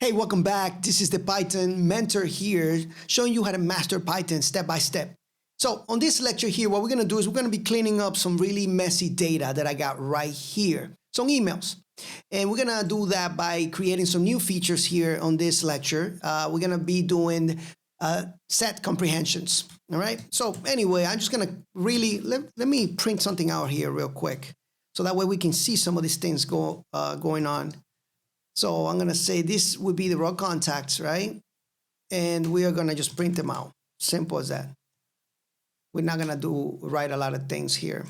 Hey, welcome back. This is the Python mentor here, showing you how to master Python step by step. So on this lecture here, what we're going to do is we're going to be cleaning up some really messy data that I got right here, some emails. And we're going to do that by creating some new features here on this lecture. We're going to be doing set comprehensions. All right. So anyway, I'm just going to really, let me print something out here real quick. So that way we can see some of these things going on. So I'm going to say this would be the raw contacts, right? And we are going to just print them out. Simple as that. We're not going to write a lot of things here.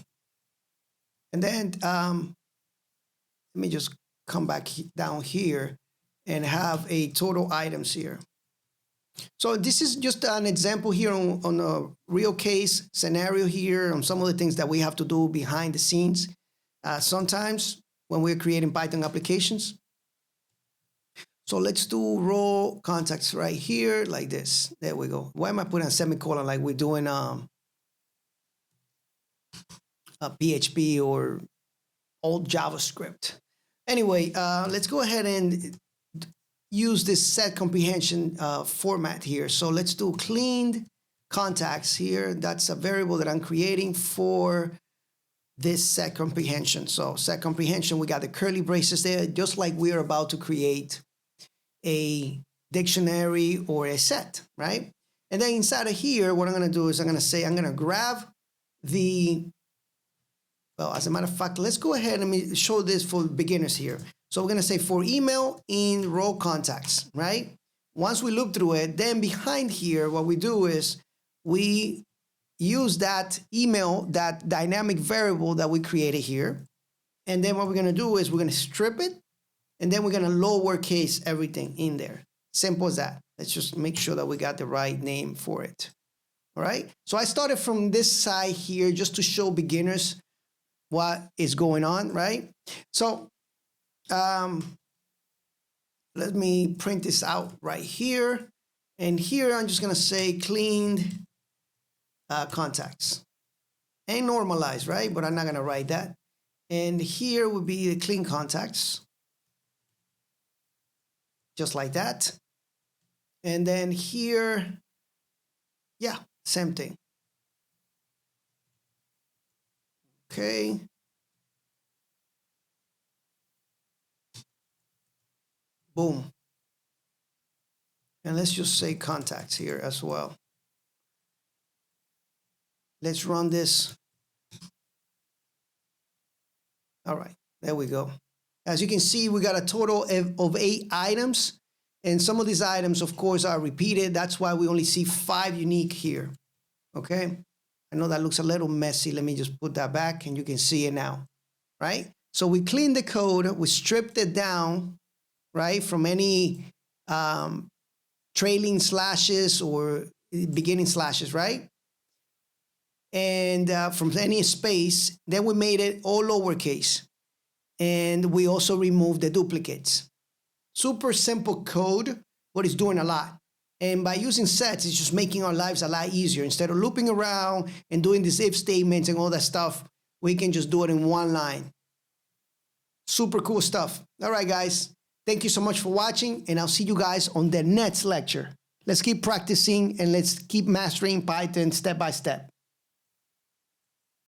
And then let me just come back down here and have a total items here. So this is just an example here on a real case scenario here on some of the things that we have to do behind the scenes. Sometimes when we're creating Python applications. So let's do raw contacts right here like this. There we go. Why am I putting a semicolon like we're doing a PHP or old JavaScript? Anyway, let's go ahead and use this set comprehension format here. So let's do cleaned contacts here. That's a variable that I'm creating for this set comprehension. So set comprehension, we got the curly braces there, just like we're about to create a dictionary or a set, right? And then inside of here, what I'm going to do is I'm going to say, I'm going to grab well, as a matter of fact, let's go ahead and show this for beginners here. So we're going to say for email in raw contacts, right? Once we look through it, then behind here, what we do is we use that email, that dynamic variable that we created here. And then what we're going to do is we're going to strip it. And then we're going to lowercase everything in there. Simple as that. Let's just make sure that we got the right name for it. All right. So I started from this side here just to show beginners what is going on, right? So let me print this out right here. And here I'm just going to say cleaned contacts. And normalize, right? But I'm not going to write that. And here would be the clean contacts. Just like that. And then here, yeah, same thing. Okay. Boom. And let's just say contacts here as well. Let's run this. All right, there we go. As you can see, we got a total of 8 items. And some of these items, of course, are repeated. That's why we only see 5 unique here. Okay. I know that looks a little messy. Let me just put that back and you can see it now. Right. So we cleaned the code. We stripped it down, right, from any trailing slashes or beginning slashes, right? And from any space. Then we made it all lowercase. And we also removed the duplicates. Super simple code, but it's doing a lot. And by using sets, it's just making our lives a lot easier. Instead of looping around and doing these if statements and all that stuff, we can just do it in one line. Super cool stuff. All right, guys. Thank you so much for watching, and I'll see you guys on the next lecture. Let's keep practicing and let's keep mastering Python step by step.